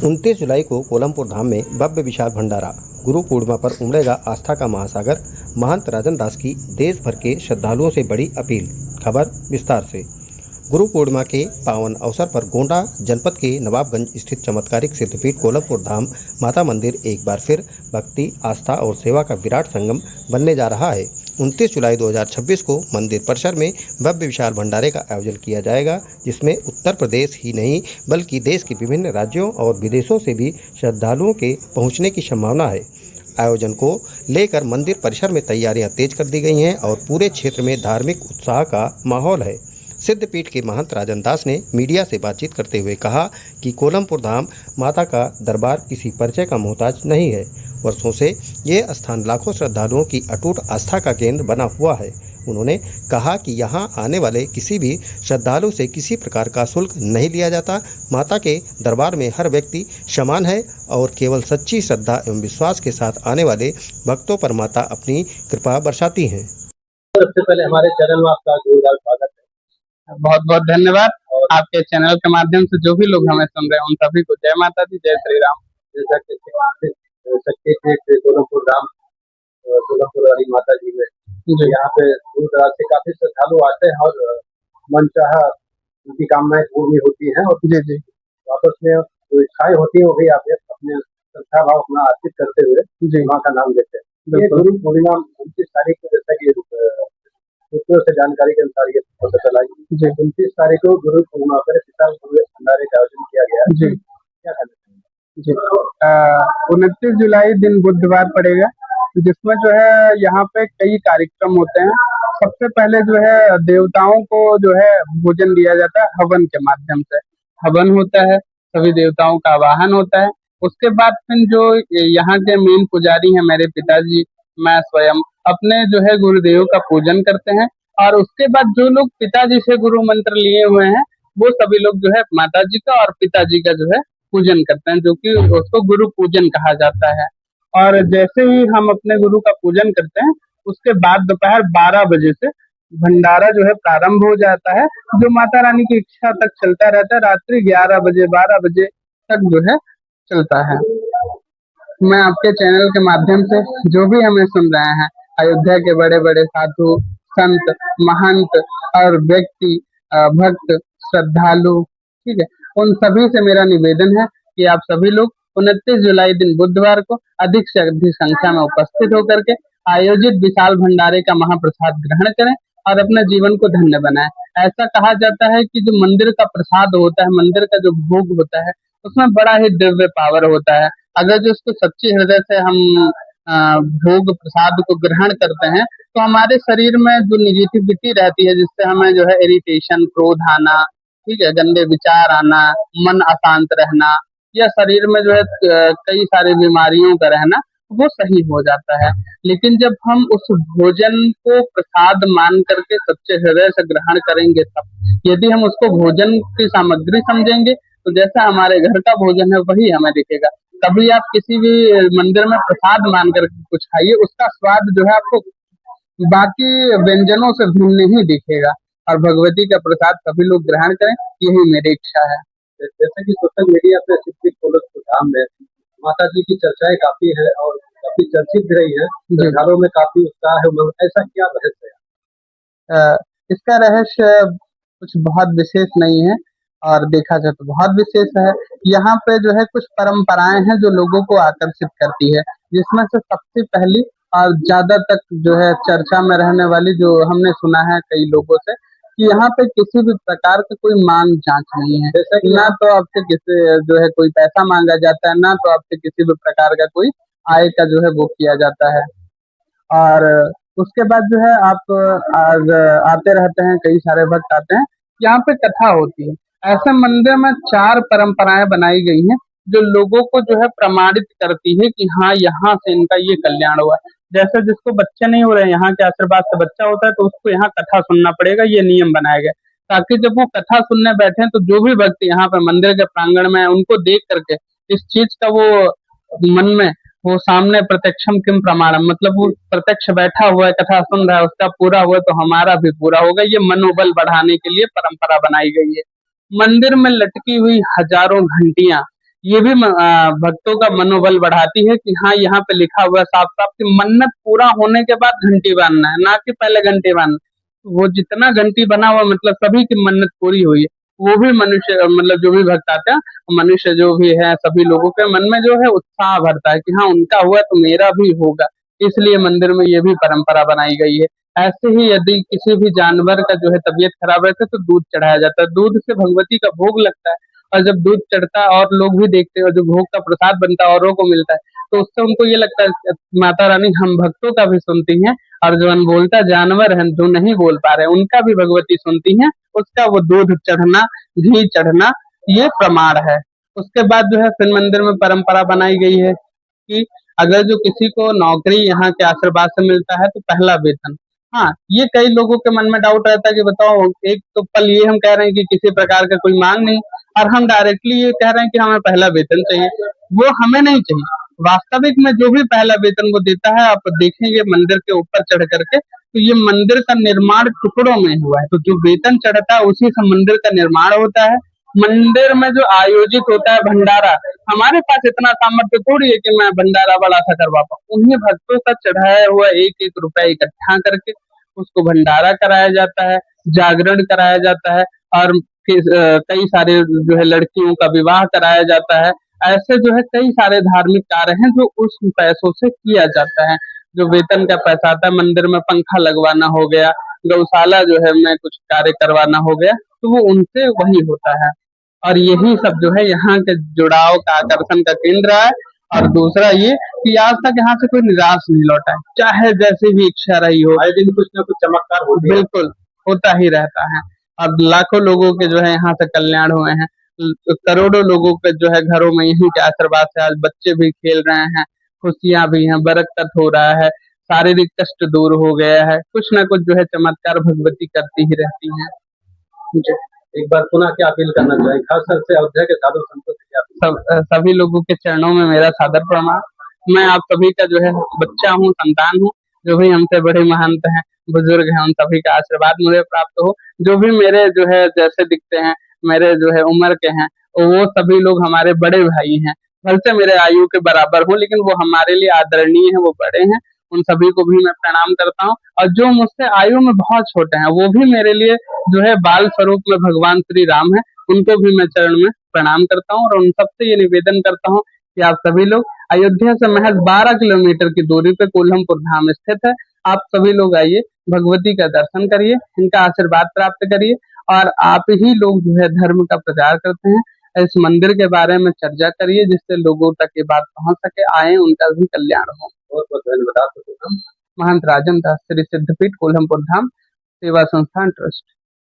29 जुलाई को कोलमपुर धाम में भव्य विशाल भंडारा। गुरु पूर्णिमा पर उमड़ेगा आस्था का महासागर। महंत राजन दास की देश भर के श्रद्धालुओं से बड़ी अपील। खबर विस्तार से। गुरु पूर्णिमा के पावन अवसर पर गोंडा जनपद के नवाबगंज स्थित चमत्कारिक सिद्धपीठ कोलमपुर धाम माता मंदिर एक बार फिर भक्ति, आस्था और सेवा का विराट संगम बनने जा रहा है। 29 जुलाई 2026 को मंदिर परिसर में भव्य विशाल भंडारे का आयोजन किया जाएगा, जिसमें उत्तर प्रदेश ही नहीं बल्कि देश के विभिन्न राज्यों और विदेशों से भी श्रद्धालुओं के पहुंचने की संभावना है। आयोजन को लेकर मंदिर परिसर में तैयारियां तेज कर दी गई हैं और पूरे क्षेत्र में धार्मिक उत्साह का माहौल है। सिद्धपीठ के महंत राजन दास ने मीडिया से बातचीत करते हुए कहा कि कोलमपुर धाम माता का दरबार किसी परिचय का मोहताज नहीं है। वर्षों से ये स्थान लाखों श्रद्धालुओं की अटूट आस्था का केंद्र बना हुआ है। उन्होंने कहा कि यहाँ आने वाले किसी भी श्रद्धालु से किसी प्रकार का शुल्क नहीं लिया जाता। माता के दरबार में हर व्यक्ति समान है और केवल सच्ची श्रद्धा एवं विश्वास के साथ आने वाले भक्तों पर माता अपनी कृपा बरसाती हैं। सबसे पहले हमारे चैनल में आपका जोरदार स्वागत है। बहुत बहुत धन्यवाद। आपके चैनल के माध्यम से जो भी लोग हमें सुन रहे हैं उन सभी को जय माता दी, जय श्री राम। जैसा कि शक्तिपीठ कोलमपुर धाम कोलमपुर वाली माता जी में यहाँ पे दूर दराज से काफी श्रद्धालु आते हैं और मनचाहा उनकी कामनाएं पूरी होती हैं और जी वापस में जो इच्छाएं होती है वो भी आप अपने श्रद्धा भाव अपना अर्पित करते हुए जी माँ का नाम लेते हैं। ये गुरु पूर्णिमा 29 तारीख को, जैसा कि सूत्रों से जानकारी के अनुसार ये पता चला कि 29 तारीख को गुरु पूर्णिमा पर विशाल भंडारे का आयोजन किया गया है। जी क्या कहना जी 29 जुलाई दिन बुधवार पड़ेगा, जिसमें जो है यहाँ पे कई कार्यक्रम होते हैं। सबसे पहले जो है देवताओं को जो है भोजन दिया जाता है हवन के माध्यम से। हवन होता है, सभी देवताओं का आवाहन होता है। उसके बाद फिर जो यहाँ के मेन पुजारी हैं मेरे पिताजी, मैं स्वयं अपने जो है गुरुदेव का पूजन करते हैं। और उसके बाद जो लोग पिताजी से गुरु मंत्र लिए हुए हैं वो सभी लोग जो है माता जी का और पिताजी का जो है पूजन करते हैं, जो कि उसको गुरु पूजन कहा जाता है। और जैसे ही हम अपने गुरु का पूजन करते हैं उसके बाद दोपहर 12 बजे से भंडारा जो है प्रारंभ हो जाता है, जो माता रानी की इच्छा तक चलता रहता है। रात्रि 11 बजे 12 बजे तक जो है चलता है। मैं आपके चैनल के माध्यम से जो भी हमें सुन रहे हैं, अयोध्या के बड़े बड़े साधु, संत, महंत और व्यक्ति, भक्त, श्रद्धालु, ठीक है, उन सभी से मेरा निवेदन है कि आप सभी लोग 29 जुलाई दिन बुधवार को अधिक से अधिक संख्या में उपस्थित होकर के आयोजित विशाल भंडारे का महाप्रसाद ग्रहण करें और अपने जीवन को धन्य बनाएं। ऐसा कहा जाता है कि जो मंदिर का प्रसाद होता है, मंदिर का जो भोग होता है, उसमें बड़ा ही दिव्य पावर होता है। अगर जो उसको सच्चे हृदय से हम भोग प्रसाद को ग्रहण करते हैं तो हमारे शरीर में जो निगेटिविटी रहती है, जिससे हमें जो है इरिटेशन, क्रोध आना, ठीक है, गंदे विचार आना, मन अशांत रहना या शरीर में जो है कई सारी बीमारियों का रहना, वो सही हो जाता है। लेकिन जब हम उस भोजन को प्रसाद मान करके सच्चे हृदय से ग्रहण करेंगे, तब यदि हम उसको भोजन की सामग्री समझेंगे तो जैसा हमारे घर का भोजन है वही हमें दिखेगा। कभी आप किसी भी मंदिर में प्रसाद मान करके कुछ खाइए, उसका स्वाद जो है आपको बाकी व्यंजनों से भिन्न ही दिखेगा। और भगवती का प्रसाद सभी लोग ग्रहण करें, यही मेरी इच्छा है। जैसे कि सोशल मीडिया पे सिद्धपीठ कोलमपुर धाम में माता जी की चर्चाएं काफी है और काफी चर्चित भी रही है, श्रद्धालुओं में काफी उत्साह है। ऐसा क्या रहस्य है? इसका रहस्य कुछ बहुत विशेष नहीं है और देखा जाए तो बहुत विशेष है। यहाँ पे जो है कुछ परंपराएं हैं जो लोगों को आकर्षित करती है, जिसमें से सबसे पहली और ज्यादा तक जो है चर्चा में रहने वाली, जो हमने सुना है कई लोगों से, कि यहाँ पे किसी भी प्रकार का कोई मांग जांच नहीं है। ना तो आपसे किसी जो है कोई पैसा मांगा जाता है, ना तो आपसे किसी भी प्रकार का कोई आय का जो है वो किया जाता है। और उसके बाद जो है आप आज आते रहते हैं, कई सारे भक्त आते हैं, यहाँ पे कथा होती है। ऐसे मंदिर में 4 परंपराएं बनाई गई हैं जो लोगों को जो है प्रमाणित करती है कि हाँ, यहाँ से इनका ये कल्याण हुआ है। जैसे जिसको बच्चे नहीं हो रहे हैं, यहाँ के आशीर्वाद से बच्चा होता है, तो उसको यहाँ कथा सुनना पड़ेगा, ये नियम बनाया गया ताकि जब वो कथा सुनने बैठे तो जो भी व्यक्ति यहाँ पे मंदिर के प्रांगण में है, उनको देख करके इस चीज का वो मन में वो सामने प्रत्यक्षम किम प्रमाणम, मतलब वो प्रत्यक्ष बैठा हुआ है, कथा सुन रहा है, उसका पूरा हुआ तो हमारा भी पूरा होगा। ये मनोबल बढ़ाने के लिए परंपरा बनाई गई है। मंदिर में लटकी हुई हजारों घंटियां ये भी भक्तों का मनोबल बढ़ाती है कि हाँ, यहाँ पे लिखा हुआ है साफ-साफ कि मन्नत पूरा होने के बाद घंटी बाँधना है, ना कि पहले घंटी बाँधना है। वो जितना घंटी बना हुआ मतलब सभी की मन्नत पूरी हुई है। वो भी मनुष्य मतलब जो भी भक्त आते हैं, मनुष्य जो भी है सभी लोगों के मन में जो है उत्साह भरता है कि हाँ, उनका हुआ तो मेरा भी होगा। इसलिए मंदिर में ये भी परंपरा बनाई गई है। ऐसे ही यदि किसी भी जानवर का जो है तबीयत खराब रहता है तो दूध चढ़ाया जाता है। दूध से भगवती का भोग लगता है और जब दूध चढ़ता है और लोग भी देखते हैं और जो भोग का प्रसाद बनता है औरों को मिलता है, तो उससे उनको ये लगता है कि माता रानी हम भक्तों का भी सुनती हैं और जो अनबोलता जानवर है, जो नहीं बोल पा रहे हैं, उनका भी भगवती सुनती हैं, उसका वो दूध चढ़ना, घी चढ़ना, ये प्रमाण है। उसके बाद जो है फिर मंदिर में परंपरा बनाई गई है कि अगर जो किसी को नौकरी यहाँ के आशीर्वाद से मिलता है तो पहला वेतन। हाँ, ये कई लोगों के मन में डाउट रहता है कि बताओ एक तो पल ये हम कह रहे हैं कि किसी प्रकार का कोई मांग नहीं और हम डायरेक्टली ये कह रहे हैं कि हमें पहला वेतन चाहिए। वो हमें नहीं चाहिए। वास्तविक में जो भी पहला वेतन वो देता है, आप देखेंगे मंदिर के ऊपर चढ़ करके, तो ये मंदिर का निर्माण टुकड़ों में हुआ है। तो जो वेतन चढ़ता है उसी से मंदिर का निर्माण होता है। मंदिर में जो आयोजित होता है भंडारा, हमारे पास इतना सामर्थ्य थोड़ी है कि मैं भंडारा बड़ा सा करवा पाऊँ। उन्हीं भक्तों का चढ़ाया हुआ एक-एक रुपया इकट्ठा करके उसको भंडारा कराया जाता है, जागरण कराया जाता है और फिर कई सारे जो है लड़कियों का विवाह कराया जाता है। ऐसे जो है कई सारे धार्मिक कार्य हैं जो उस पैसों से किया जाता है। जो वेतन का पैसा आता है मंदिर में पंखा लगवाना हो गया, गौशाला जो है में कुछ कार्य करवाना हो गया, तो वो उनसे वही होता है। और यही सब जो है यहाँ के जुड़ाव का आकर्षण का केंद्र है। और दूसरा ये कि आज तक यहाँ से कोई निराश नहीं लौटा है, चाहे जैसी भी इच्छा रही हो। आए दिन कुछ ना कुछ चमत्कार होते हैं। बिल्कुल, होता ही रहता है। अब लाखों लोगों के जो है यहाँ से कल्याण हुए हैं। करोड़ों लोगों के जो है घरों में यहीं के आशीर्वाद से आज बच्चे भी खेल रहे हैं, खुशियाँ भी हैं, बरकत हो रहा है, शारीरिक कष्ट दूर हो गया है। कुछ ना कुछ जो है चमत्कार भगवती करती ही रहती हैं। जी। एक बार पुनः क्या अपील करना चाहिए, खासकर से अयोध्या के साधु संतों से क्या अपील? सभी लोगों के चरणों में मेरा सादर प्रणाम। मैं आप सभी का जो है बच्चा हूँ, संतान हूँ, जो भी हमसे बड़े महंत हैं, बुजुर्ग हैं, उन सभी का आशीर्वाद मुझे प्राप्त हो। जो भी मेरे जो है जैसे दिखते हैं, मेरे जो है उम्र के हैं, वो सभी लोग हमारे बड़े भाई हैं। भले से मेरे आयु के बराबर हो, लेकिन वो हमारे लिए आदरणीय हैं, वो बड़े हैं। उन सभी को भी मैं प्रणाम करता हूँ और जो मुझसे आयु में बहुत छोटे हैं, वो भी मेरे लिए जो है बाल स्वरूप में भगवान श्री राम हैं। उनको भी मैं चरण में प्रणाम करता हूँ और उन सबसे ये निवेदन करता हूँ कि आप सभी लोग अयोध्या से महज 12 किलोमीटर की दूरी पे कोल्हमपुर धाम स्थित है। आप सभी लोग आइए, भगवती का दर्शन करिए, इनका आशीर्वाद प्राप्त करिए और आप ही लोग जो है धर्म का प्रचार करते हैं। इस मंदिर के बारे में चर्चा करिए जिससे लोगों तक ये बात पहुंच सके, आए उनका भी कल्याण हो। बहुत बहुत धन्यवाद। महंत राजन दास श्री सिद्धपीठ कोल्हमपुर धाम सेवा संस्थान ट्रस्ट।